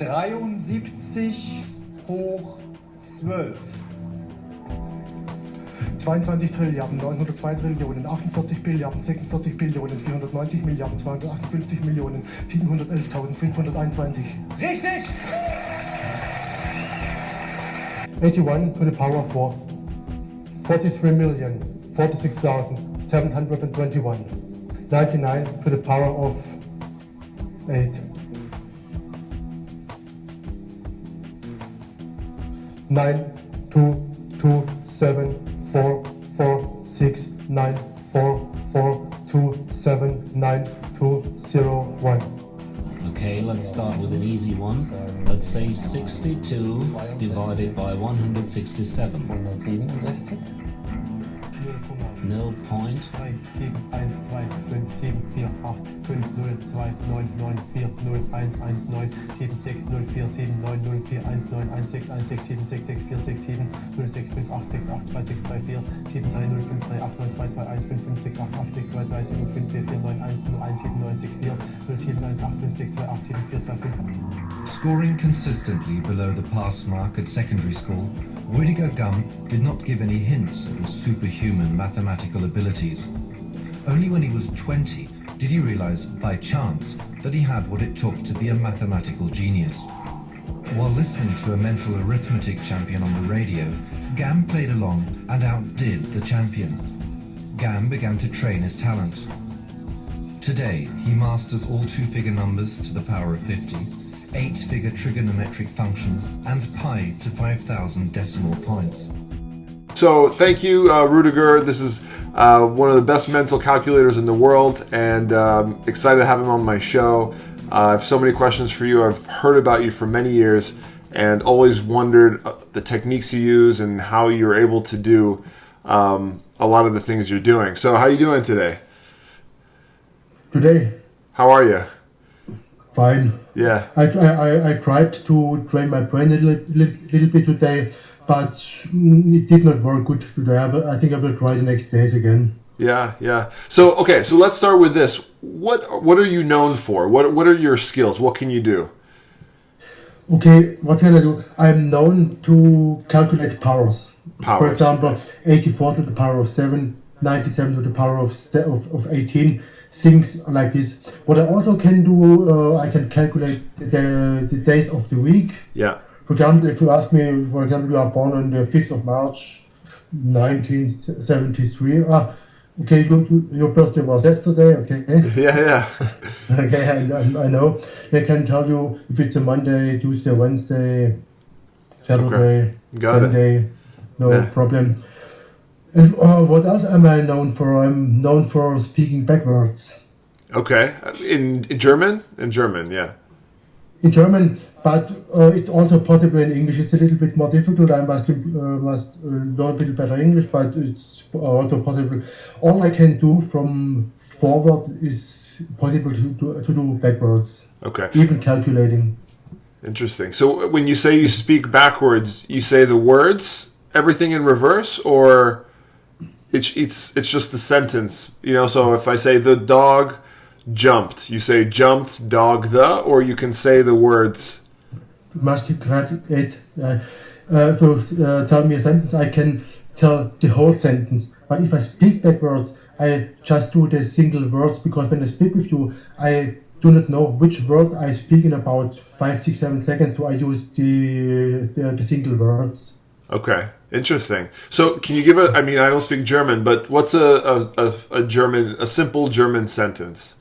73 hoch 12. 22 Trilliarden, 902 Trillionen, 48 Billiarden, 46 Billionen, 490 Milliarden, 258 Millionen, 711.521. Richtig! 81 to the power of 4. 43,046,721. 99 to the power of 8. 9, 2, 2, 7, 4, 4, 6, 9, 4, 4, 2, 7, 9, 2, 0, 1. Okay, let's start with an easy one. Let's say 62 divided by 167. 0 point. 3, 7, 1, 2, 5, 7, 4, 8, 5, 0, 2, 9, 9, 4, 0, 1, 1, 9, 7, 6, 0, 4, 7, 9, 0, 4, 1, 9, 1, 6, 1, 6, 7, 6, 6, 4, 6, 7, 0, 6, 5, 8, 6, 8, 2, 6, 2, 4, 7, 3, 0, 5, 3, 8, 9, 2, 2, 1, 5, 5, 6, 8, 8, 6, 2, 2, 7, 5, 4, 4, 9, 1, 0, 1, 7, 9, 6, 4, 0, 7, 1, 8, 5, 6, 2, 8, 7, 4, 2, 5. Scoring consistently below the pass mark at secondary school, Rüdiger Gamm did not give any hints of his superhuman mathematical abilities. Only when he was 20 did he realize, by chance, that he had what it took to be a mathematical genius. While listening to a mental arithmetic champion on the radio, Gamm played along and outdid the champion. Gamm began to train his talent. Today, he masters all two-figure numbers to the power of 50, 8-figure trigonometric functions, and pi to 5,000 decimal points. So thank you, Rüdiger. This is one of the best mental calculators in the world, and excited to have him on my show. I have so many questions for you. I've heard about you for many years and always wondered the techniques you use and how you're able to do a lot of the things you're doing. So how are you doing today? Today? How are you? Fine. Yeah. I tried to train my brain a little bit today, but it did not work good today. I think I will try the next days again. Yeah. So let's start with this. What are you known for? What are your skills? What can you do? Okay, what can I do? I'm known to calculate powers. For example, 84 to the power of 7, 97 to the power of 18, things like this. What I also can do, I can calculate the days of the week. Yeah. For example, if you ask me, for example, you are born on the 5th of March, 1973. Okay, your birthday was yesterday, okay? Yeah. Okay, I know. I can tell you if it's a Monday, Tuesday, Wednesday, Saturday, Sunday, no problem. And what else am I known for? I'm known for speaking backwards. Okay, in German? In German, yeah. In German, but it's also possible in English. It's a little bit more difficult. I must learn a bit better English, but it's also possible. All I can do from forward is possible to do backwards. Okay. Even calculating. Interesting. So when you say you speak backwards, you say the words, everything in reverse, or it's just the sentence, So if I say the dog jumped, you say jumped dog the, or you can say the words. Must you calculate? Tell me a sentence, I can tell the whole sentence. But if I speak backwards, I just do the single words, because when I speak with you, I do not know which word I speak in about 5, 6, 7 seconds, so I use the single words. Okay, interesting. So can you give I don't speak German, but what's a simple German sentence?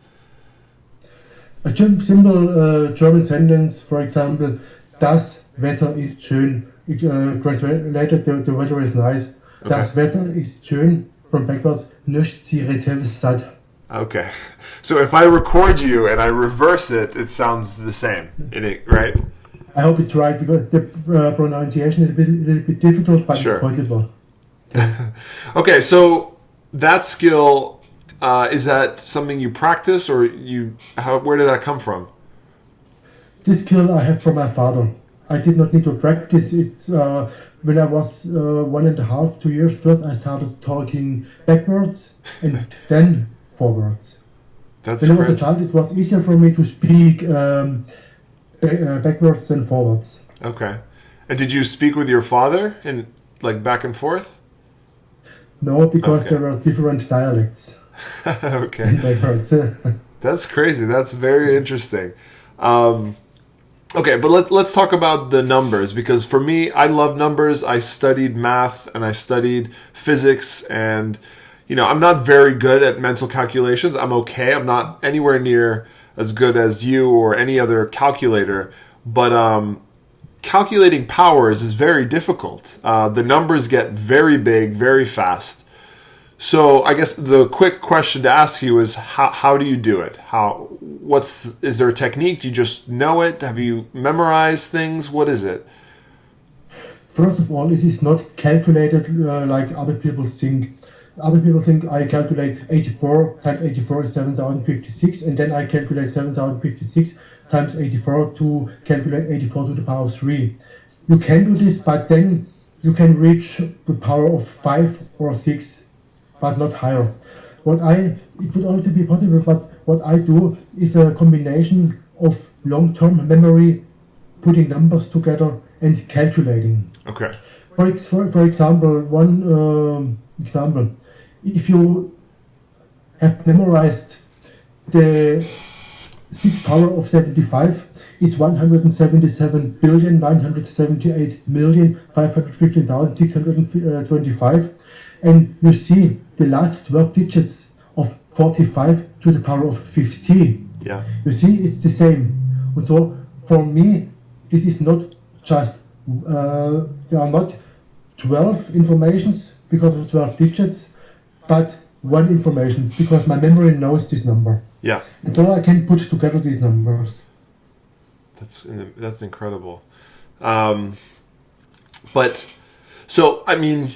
A simple German sentence, for example, das Wetter ist schön. Translated, the weather is nice. Okay. Das Wetter ist schön, from backwards, nicht sie satt. Okay. So if I record you and I reverse it, it sounds the same, right? I hope it's right, because the pronunciation is a little bit difficult, but sure. It's possible. Okay, so that skill, is that something you practice, or where did that come from? This skill I have from my father. I did not need to practice. It's when I was 1.5, 2 years first, I started talking backwards and then forwards. That's when I was a child, it was easier for me to speak backwards than forwards. Okay. And did you speak with your father in like back and forth? No, because there were different dialects. Okay. Backwards. That's crazy. That's very interesting. Okay, but let's talk about the numbers, because for me, I love numbers. I studied math and I studied physics, and I'm not very good at mental calculations. I'm okay. I'm not anywhere near as good as you or any other calculator, but calculating powers is very difficult. The numbers get very big very fast. So I guess the quick question to ask you is how do you do it? Is there a technique? Do you just know it? Have you memorized things? What is it? First of all, it is not calculated like other people think. Other people think I calculate 84 times 84 is 7056, and then I calculate 7056 times 84 to calculate 84 to the power of 3. You can do this, but then you can reach the power of 5 or 6, but not higher. It would also be possible, but what I do is a combination of long-term memory, putting numbers together, and calculating. Okay. For example, one example. If you have memorized the 6th power of 75 is 177,978,515,625, and you see the last 12 digits of 45 to the power of 50. Yeah. You see, it's the same. And so for me, this is not just there are not 12 informations because of 12 digits, but one information because my memory knows this number. Yeah. And so I can put together these numbers. That's incredible. But so I mean,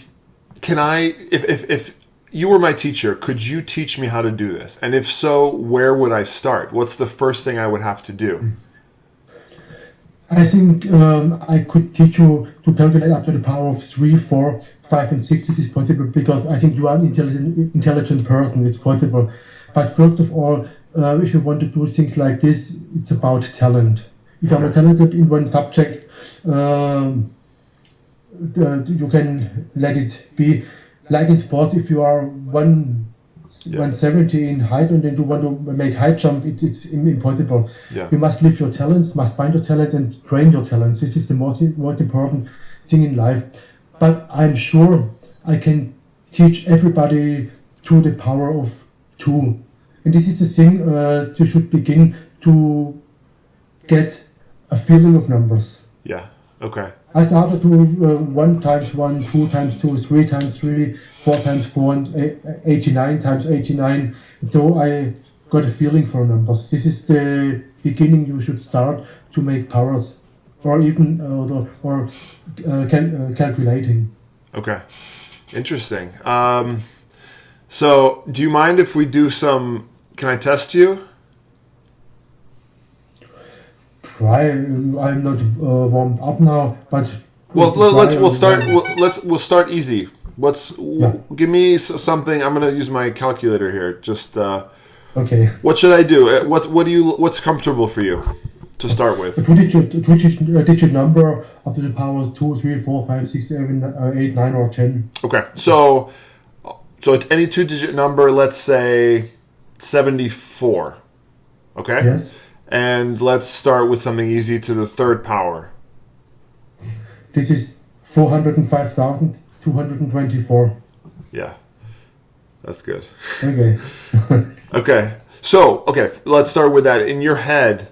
can I if you were my teacher, could you teach me how to do this? And if so, where would I start? What's the first thing I would have to do? I think I could teach you to calculate up to the power of 3, 4, 5, and 6. This is possible because I think you are an intelligent person. It's possible. But first of all, if you want to do things like this, it's about talent. If you are talented in one subject, you can let it be. Like in sports, if you are 170 in height and then you want to make high jump, it's impossible. Yeah. You must live your talents, must find your talents and train your talents. This is the most important thing in life. But I'm sure I can teach everybody to the power of 2. And this is the thing, you should begin to get a feeling of numbers. Yeah, okay. I started to 1 times 1, 2 times 2, 3 times 3, 4 times 4, and 89 times 89. And so I got a feeling for numbers. This is the beginning you should start to make powers, or even calculating. Okay, interesting. So do you mind if we do some, can I test you? Try. I'm not warmed up now, but we'll start easy. Give me something. I'm gonna use my calculator here. Just okay. What should I do? What's comfortable for you to start with? A digit number up to the power of 2, 3, 4, 5, 6, 7, 8, 9, or 10. Okay. So any 2-digit number. Let's say 74. Okay. Yes. And let's start with something easy to the 3rd power. This is 405,224. Yeah, that's good. Okay. Okay. So, let's start with that. In your head,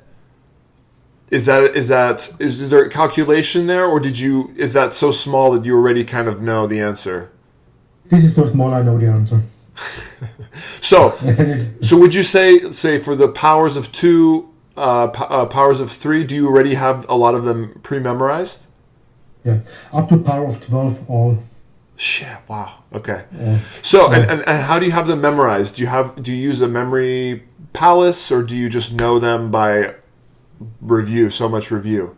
is there a calculation there, or is that so small that you already kind of know the answer? This is so small I know the answer. So would you say for the powers of 2, powers of 3, do you already have a lot of them pre-memorized? Yeah, up to power of 12 all. Shit! Wow. Okay. So and how do you have them memorized? Do you use a memory palace, or do you just know them by review? So much review.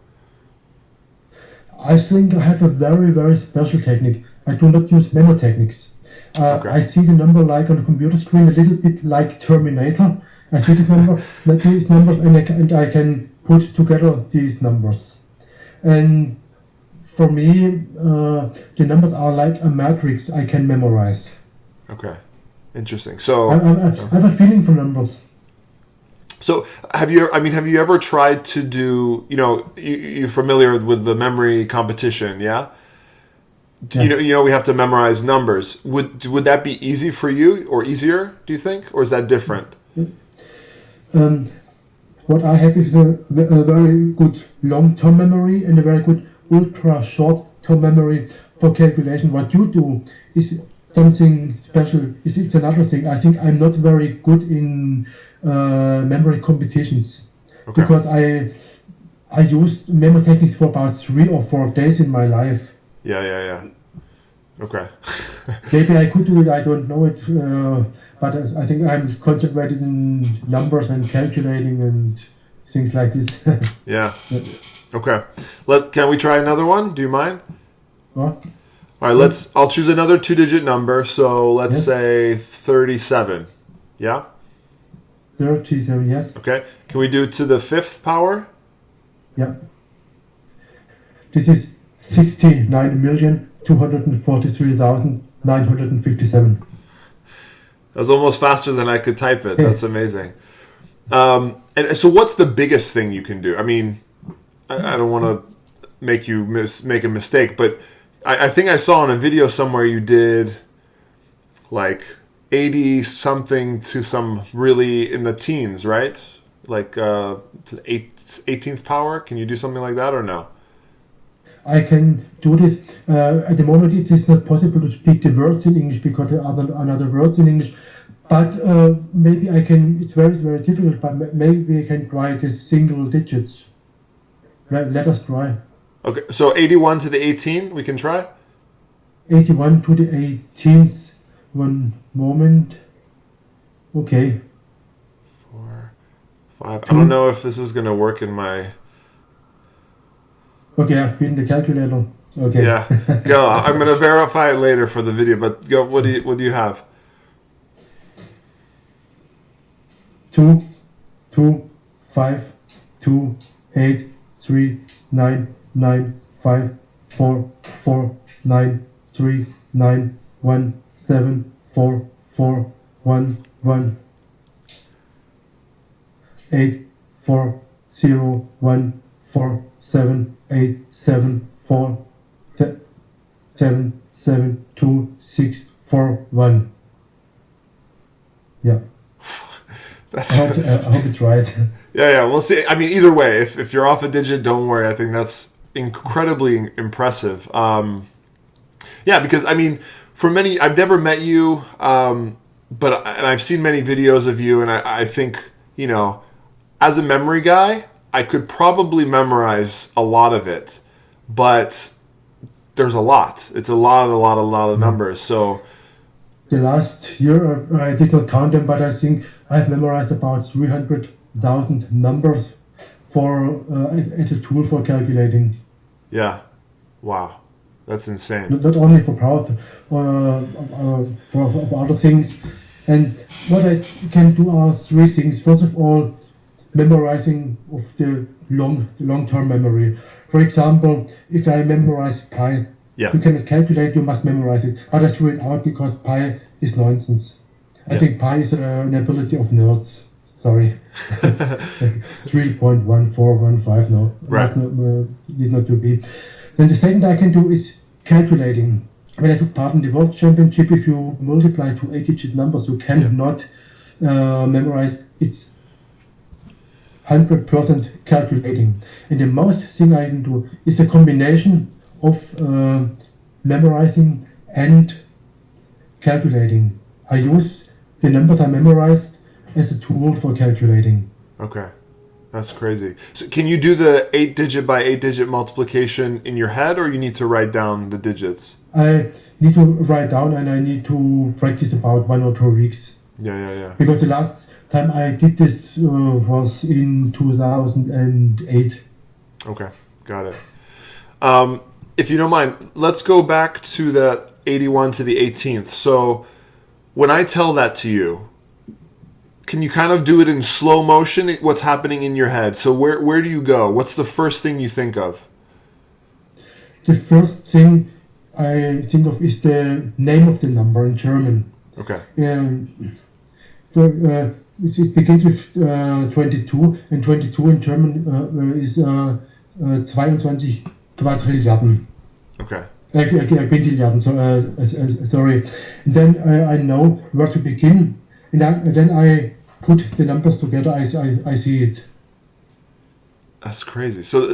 I think I have a very, very special technique. I do not use memo techniques. I see the number like on the computer screen, a little bit like Terminator. I see these numbers, and I can put together these numbers. And for me, the numbers are like a matrix I can memorize. Okay, interesting. So I have a feeling for numbers. So have you ever tried to do, you're familiar with the memory competition, yeah? Yeah. We have to memorize numbers. Would that be easy for you or easier, do you think? Or is that different? What I have is a very good long-term memory and a very good ultra-short-term memory for calculation. What you do is something special. It's another thing. I think I'm not very good in memory competitions, because I used memory techniques for about 3 or 4 days in my life. Yeah. Okay. Maybe I could do it. I don't know it, but I think I'm concentrated in numbers and calculating and things like this. Yeah. Okay. Can we try another one? Do you mind? What? All right. I'll choose another 2-digit number. So let's say 37. Yeah. 37. Yes. Okay. Can we do to the 5th power? Yeah. This is 69,243,957. That's almost faster than I could type it. That's amazing. And so what's the biggest thing you can do? I mean, I don't want to make you make a mistake, but I think I saw in a video somewhere you did like 80 something to some really in the teens, right? Like to the 18th power. Can you do something like that or no? I can do this. At the moment, it is not possible to speak the words in English because there are another words in English. But maybe I can. It's very, very difficult. But maybe I can try this single digits. Let us try. Okay, so 81 to the 18, we can try. 81 to the 18th. 1 moment. Okay. 4, 5. I don't know if this is going to work in my. Okay, I've been the calculator. Okay. Yeah, go. I'm going to verify it later for the video, but go. What do you have? 2, 2, 5, 2, 8, 3, 9, 9, 5, 4, 4, 9, 3, 9, 1, 7, 4, 4, 1, 1, 8, 4, 0, 1, 4, 7, 8, 7, 4, 7, 7, 2, 6, 4, 1. Yeah. I hope it's right. Yeah, we'll see. I mean, either way, if you're off a digit, don't worry. I think that's incredibly impressive. Yeah, because, I mean, for many, I've never met you, and I've seen many videos of you, and I think, as a memory guy, I could probably memorize a lot of it, but there's a lot. It's a lot of numbers, so... The last year, I did not count them, but I think I've memorized about 300,000 numbers as a tool for calculating. Yeah. Wow. That's insane. Not only for power, for other things. And what I can do are 3 things. First of all, memorizing of the long-term memory. For example, if I memorize pi, you cannot calculate, you must memorize it. But I threw it out because pi is nonsense. I think pi is an ability of nerds. Sorry. 3.1415, no. Right. Need not to be. Then the second I can do is calculating. When I took part in the World Championship, if you multiply 2 8-digit numbers, you cannot memorize. It's 100% calculating. And the most thing I can do is a combination of memorizing and calculating. I use the numbers I memorized as a tool for calculating. Okay. That's crazy. So can you do the 8-digit by 8-digit multiplication in your head, or you need to write down the digits? I need to write down, and I need to practice about 1 or 2 weeks. Yeah. Because the last time I did this was in 2008. Okay, got it. If you don't mind, let's go back to that 81 to the 18th. So when I tell that to you, can you kind of do it in slow motion? What's happening in your head? So where do you go? What's the first thing you think of? The first thing I think of is the name of the number in German. Okay. It begins with 22, and 22 in German is 22 Quadrilliarden. Okay. Quintilliarden, sorry. And then I know where to begin, and then I put the numbers together. I see it. That's crazy. So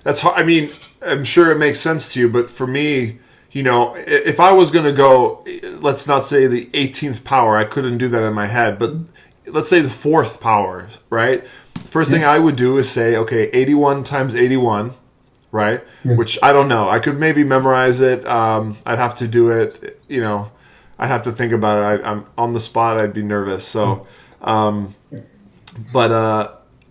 that's hard. I mean, I'm sure it makes sense to you, but for me, you know, if I was going to go, let's not say the 18th power, I couldn't do that in my head, but let's say the 4th power, right? First thing I would do is say, okay, 81 times 81, right? Yes. Which I don't know. I could maybe memorize it. I'd have to do it, you know, I'd have to think about it. I'm on the spot. I'd be nervous. So, but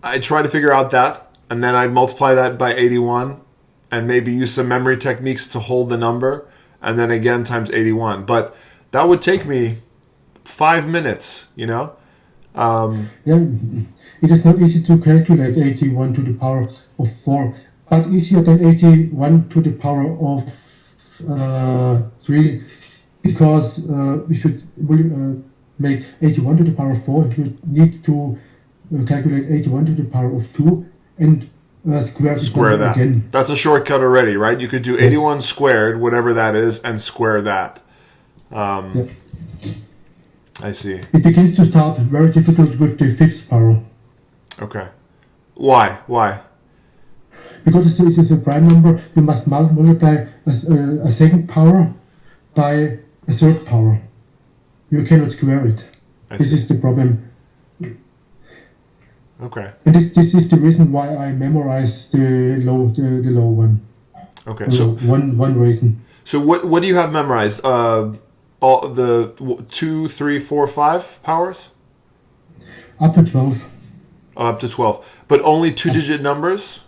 I try to figure out that, and then I'd multiply that by 81 and maybe use some memory techniques to hold the number, and then again times 81. But that would take me 5 minutes, you know? It is not easy to calculate 81 to the power of 4, but easier than 81 to the power of 3, because we should make 81 to the power of 4. You need to calculate 81 to the power of 2 and square that. Again. That's a shortcut already, right? You could do 81 squared, whatever that is, and square that. I see. It begins to start very difficult with the 5th power. Okay. Why? Because it is a prime number, you must multiply a 2nd power by a 3rd power. You cannot square it. This is the problem. Okay. And this is the reason why I memorize the low one. Okay. So one reason. So what do you have memorized? All the 2, 3, 4, 5 powers? Up to 12. Up to 12, but only 2-digit numbers.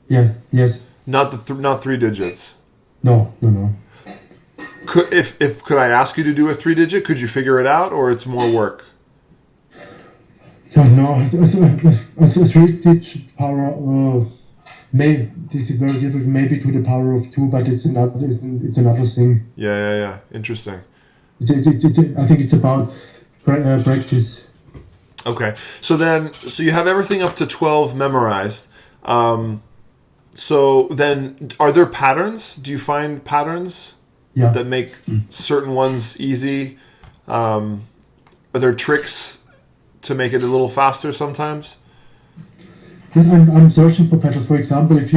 Yeah. Yes. Not not 3 digits. No. Could I ask you to do a 3-digit? Could you figure it out, or it's more work? No, a 3-digit power. This is very difficult. Maybe to the power of 2, but it's another thing. Yeah. Interesting. I think it's about practice. Okay, so you have everything up to 12 memorized. So then, are there patterns? Do you find patterns that make certain ones easy? Are there tricks to make it a little faster sometimes? I'm searching for patterns. For example, if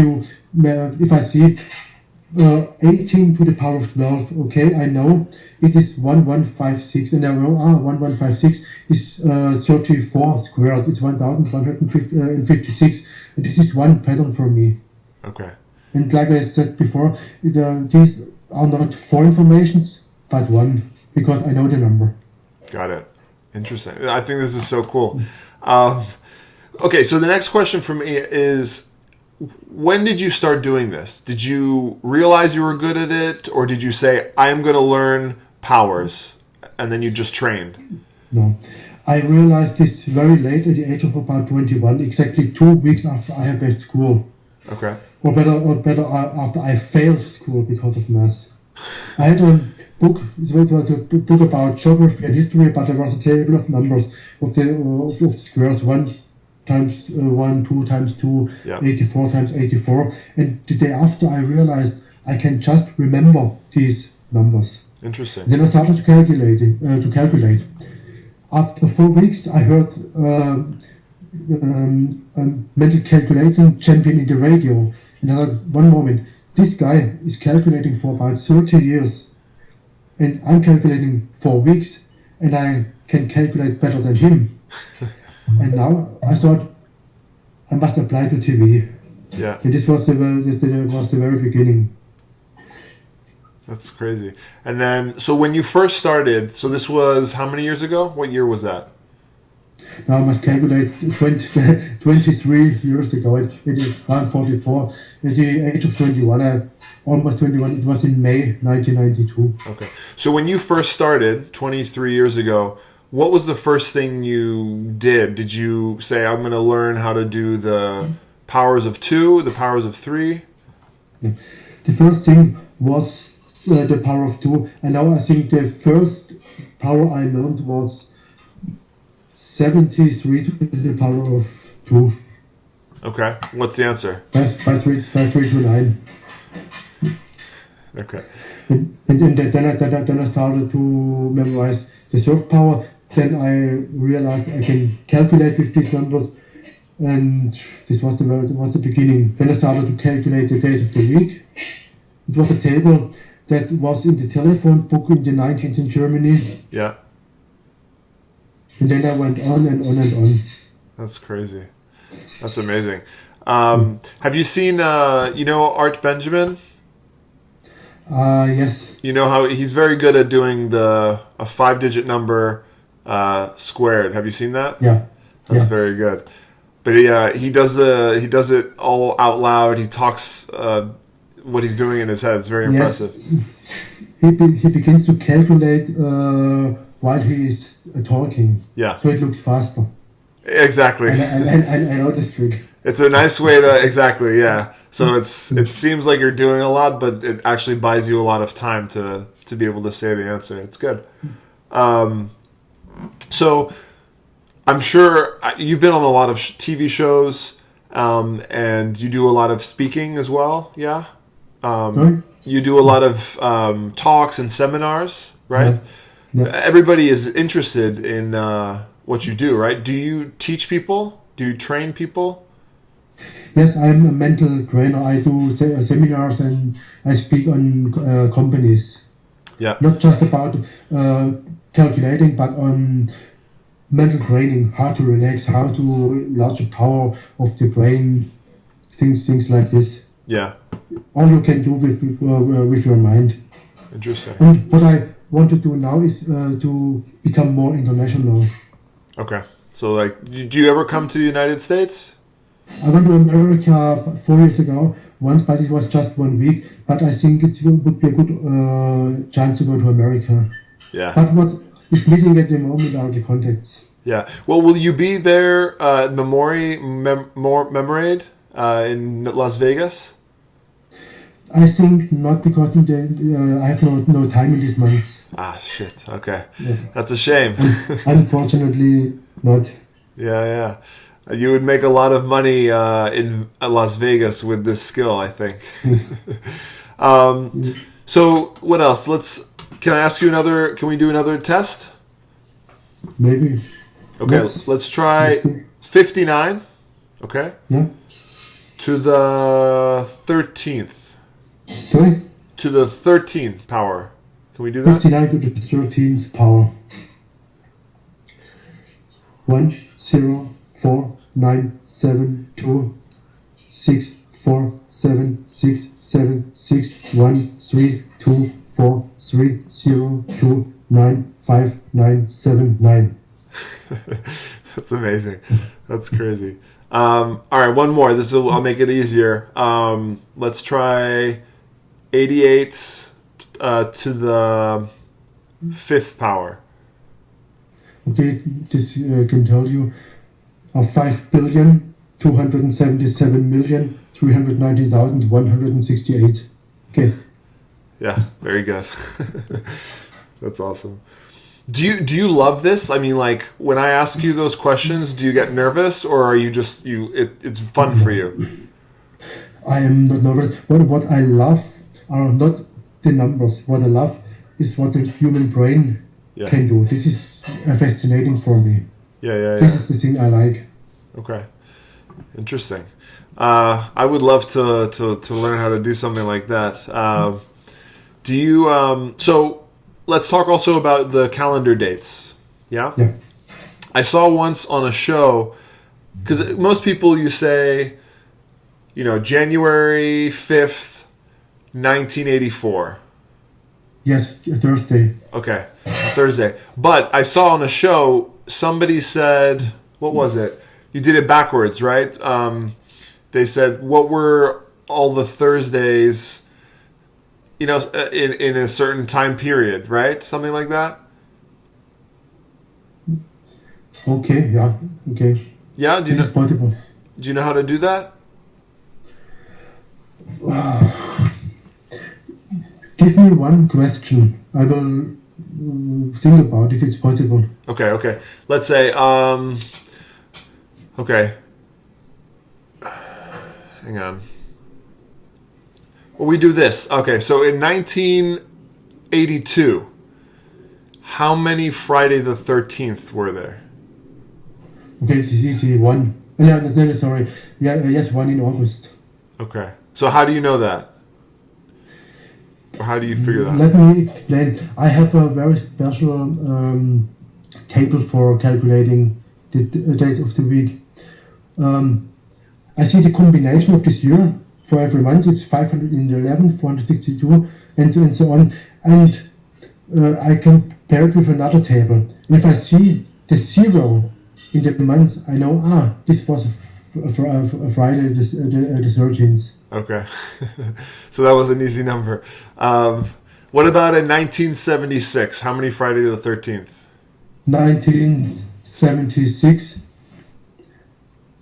I see 18 to the power of 12, okay, I know it is 1156, and I know 1156 is 34 squared. It's 1156, and this is one pattern for me. Okay. And like I said before, these are not 4 informations, but 1, because I know the number. Got it. Interesting. I think this is so cool. Okay, so the next question for me is, when did you start doing this? Did you realize you were good at it, or did you say, I am going to learn powers, and then you just trained? No. I realized this very late at the age of about 21, exactly 2 weeks after I have left school. Okay. Or better after I failed school because of math. I had a book, it was a book about geography and history, but there was a table of numbers of the squares, 1 times 1, 2 times 2, 84 times 84. And the day after I realized I can just remember these numbers. Interesting. And then I started to calculate. After 4 weeks, I heard a mental calculating champion in the radio. And I thought, one moment, this guy is calculating for about 30 years. And I'm calculating 4 weeks, and I can calculate better than him. And now I thought I must apply to TV. Yeah. And this was the very beginning. That's crazy. And then, so when you first started, so this was how many years ago? What year was that? Now I must calculate 23 years ago. I'm 44. At the age of 21, almost 21, it was in May 1992. Okay. So when you first started, 23 years ago, what was the first thing you did? Did you say, I'm going to learn how to do the powers of 2, the powers of 3? The first thing was the power of 2, and now I think the first power I learned was 73 to the power of 2. Okay. What's the answer? 5329. Okay. And then I started to memorize the third power. Then I realized I can calculate with these numbers, and this was the beginning. Then I started to calculate the days of the week. It was a table that was in the telephone book in the 19th in Germany. Yeah. And then I went on and on and on. That's crazy. That's amazing. Have you seen, Art Benjamin? Yes. You know how he's very good at doing a 5-digit number squared. Have you seen that? Yeah. That's very good. But he does it all out loud. He talks what he's doing in his head. It's very impressive. He begins to calculate while he is talking. Yeah. So it looks faster. Exactly. And I know this trick. It's a nice way to exactly, yeah. So it seems like you're doing a lot, but it actually buys you a lot of time to be able to say the answer. It's good. So I'm sure you've been on a lot of TV shows, and you do a lot of speaking as well. Yeah. You do a lot of talks and seminars, right? Yeah. Everybody is interested in what you do, right? Do you teach people? Do you train people? Yes, I'm a mental trainer. I do seminars and I speak on companies. Yeah. Not just about calculating, but on mental training, how to relax, how to enlarge the power of the brain, things like this. Yeah. All you can do with your mind. Interesting. And what I want to do now is to become more international. Okay. So, do you ever come to the United States? I went to America 4 years ago once, but it was just 1 week. But I think it would be a good chance to go to America. Yeah. But what is missing at the moment are the contacts. Yeah. Well, will you be there at Memorade in Las Vegas? I think not, because I have no time in this month. Ah, shit. Okay. Yeah. That's a shame. Unfortunately, not. Yeah. You would make a lot of money in Las Vegas with this skill, I think. So, what else? Can I ask you another? Can we do another test? Maybe. Okay, let's try 59. Okay. Yeah. To the 13th. Sorry? To the 13th power. Can we do that? 59 to the 13th power. 1 0 4 9 7 2 6 4 7 6 7 6 1 3 2 4 3 0 2 9 5 9 7 9. That's amazing. That's crazy. All right, one more. I'll make it easier. Let's try 88 to the 5th power. Okay, this can tell you 5,277,390,168. Okay. Yeah, very good. That's awesome. Do you love this? I mean, when I ask you those questions, do you get nervous, or are you just it's fun for you? I am not nervous. What I love are not the numbers. What I love is what the human brain can do. This is fascinating for me. Yeah. This is the thing I like. Okay, interesting. I would love to learn how to do something like that. Do you? So let's talk also about the calendar dates. Yeah. I saw once on a show, because most people you say, January 5th, 1984. Yes, Thursday. Okay, Thursday. But I saw on a show somebody said, what was it? You did it backwards, right? They said, what were all the Thursdays, in a certain time period, right? Something like that? Okay, yeah, okay. Yeah, This is possible. Do you know how to do that? Give me one question. I will think about if it's possible. Okay. Let's say, okay. Hang on. Well, we do this. Okay, so in 1982, how many Friday the 13th were there? Okay, this is easy. One. No, sorry. Yeah, yes, one in August. Okay. So how do you know that? Or how do you figure that? Let me explain. I have a very special table for calculating the days of the week. I see the combination of this year for every month. It's 511, 462, and so on. And I compare it with another table. And if I see the zero in the month, I know, this was a Friday the 13th. Okay. So that was an easy number. What about in 1976? How many Friday the 13th? 1976,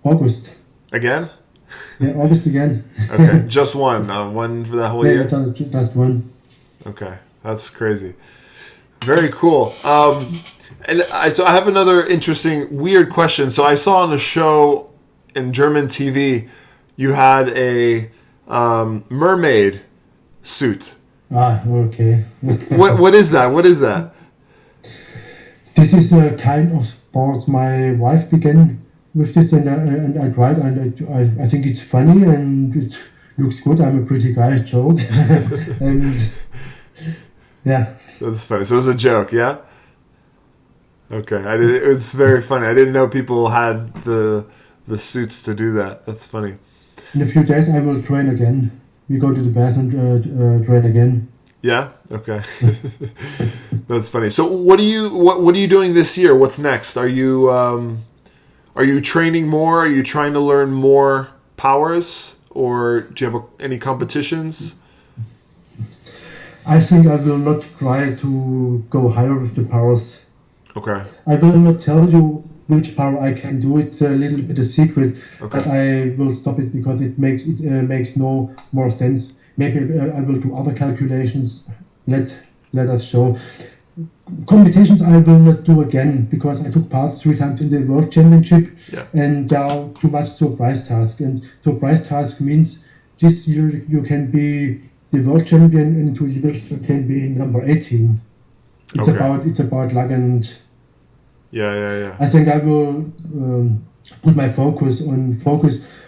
August. Again? Yeah, August again. Okay, just one. One for that whole year? Yeah, just one. Okay, that's crazy. Very cool. So I have another interesting, weird question. So I saw on a show in German TV, you had a mermaid suit. Okay. What is that? What is that? This is a kind of sports. My wife began with this, and I tried, and I think it's funny and it looks good. I'm a pretty guy, joke, and yeah. That's funny. So it was a joke, yeah. Okay, it's very funny. I didn't know people had the suits to do that. That's funny. In a few days, I will train again. We go to the bathroom and train again. Yeah. Okay. That's funny. So what are you doing this year? What's next? Are you training more? Are you trying to learn more powers, or do you have any competitions? I think I will not try to go higher with the powers. Okay. I will not tell you which power I can do. It's a little bit a secret, okay. But I will stop it because it makes no more sense. Maybe I will do other calculations. Let us show. Competitions I will not do again because I took part 3 times in the World Championship, and there are too much surprise tasks. And surprise task means this year you can be the world champion, and in 2 years you can be number 18. It's about luck, and yeah. I think I will put my focus on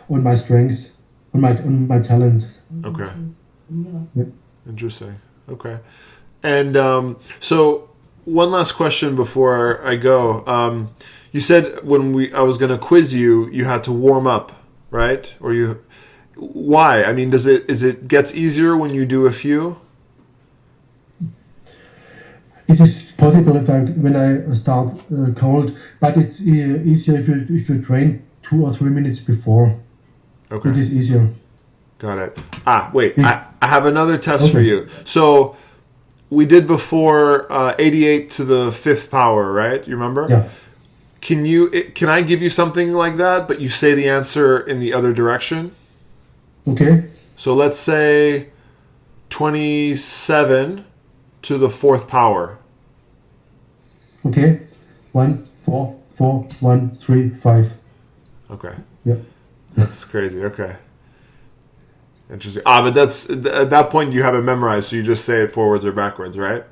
my strengths, on my talent. Okay. Yeah. Interesting. Okay. And so one last question before I go. You said when I was going to quiz you, you had to warm up, right? Why? I mean, is it gets easier when you do a few? This is possible when I start cold, but it's easier if you train 2 or 3 minutes before. Okay. It is easier. Got it. Wait. I have another test for you. So we did before 88 to the 5th power, right? You remember? Yeah. Can I give you something like that, but you say the answer in the other direction? Okay. So let's say 27 to the 4th power. Okay. 1, 4, 4, 1, 3, 5. Okay. Yeah. That's crazy. Okay. Interesting. But that's at that point you have it memorized, so you just say it forwards or backwards, right?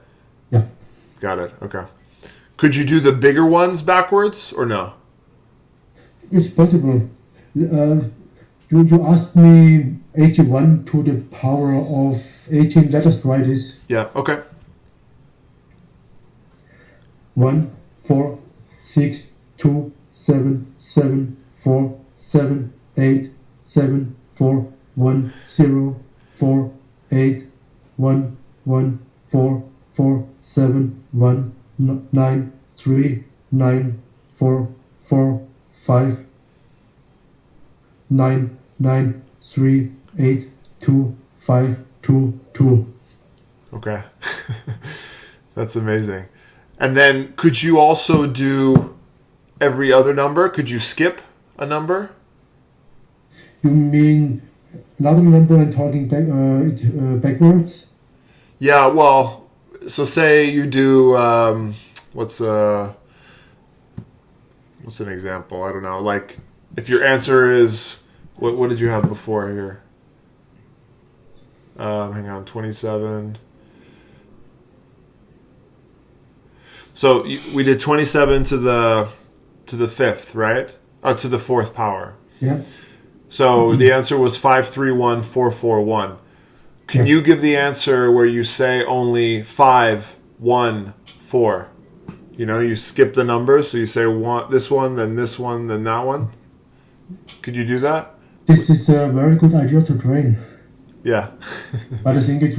Yeah. Got it. Okay. Could you do the bigger ones backwards or no? It's possible. You asked me 81 to the power of 18. Let us try this. Yeah. Okay. 1, 4, 6, 2, 7, 7, 4, 7, 8, 7, 4, 1, 0, 4, 8, 1, 1, 4, 4, 7, 1, 9, 3, 9, 4, 4, 5, 9, 9, 3, 8, 2, 5, 2, 2. Okay. That's amazing. And then could you also do every other number? Could you skip a number? You mean another number and talking backwards? Yeah, well, so say you do, what's an example? I don't know. Like, if your answer is, what did you have before here? Hang on, 27. So we did 27 to the fifth, right? To the fourth power. Yeah. So the answer was 531441. Can you give the answer where you say only 5, 1, 4? You know, you skip the numbers, so you say this one, then this one, then that one. Could you do that? This is a very good idea to train. Yeah. But I think it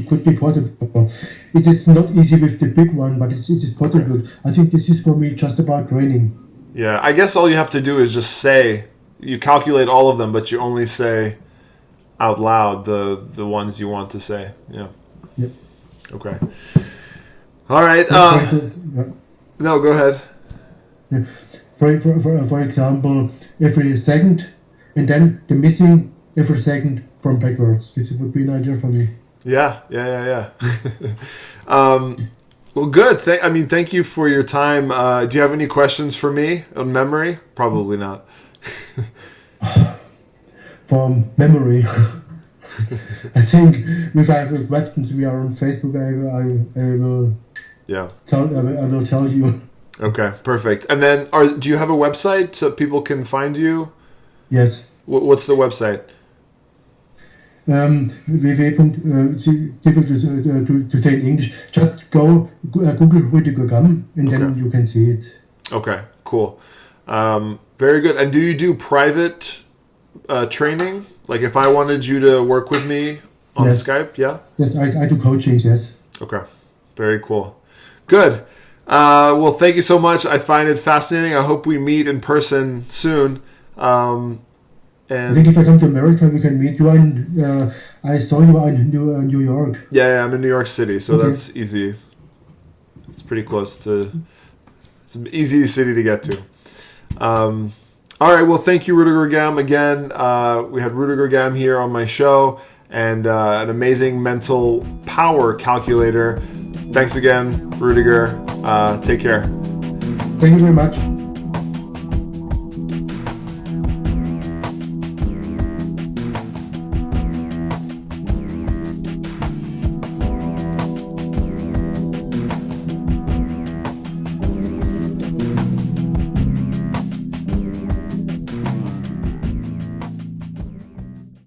could be possible. It is not easy with the big one, but it is possible. Okay. I think this is for me just about training. Yeah, I guess all you have to do is just say, you calculate all of them, but you only say out loud the ones you want to say. Yeah. Yep. Okay. All right. No, go ahead. Yeah. For example, every second, and then the missing every second from backwards. This would be an idea for me. Yeah. Well, good. Thank you for your time. Do you have any questions for me on memory? Probably not. For memory, I think if I have questions, we are on Facebook. I will. Yeah. I will tell you. Okay, perfect. And then, do you have a website so people can find you? Yes. What's the website? Difficult to say in English. Just go Google Rüdiger Gamm, and then you can see it. Okay, cool. Very good. And do you do private training? Like if I wanted you to work with me on Skype, yeah? Yes, I do coaching, yes. Okay, very cool. Good. Well, thank you so much. I find it fascinating. I hope we meet in person soon. I think if I come to America, we can meet. I saw you in New York. Yeah, I'm in New York City, so that's easy. It's pretty close to. It's an easy city to get to. All right, well, thank you, Rüdiger Gamm. Again, we had Rüdiger Gamm here on my show, and an amazing mental power calculator. Thanks again, Rüdiger. Take care. Thank you very much.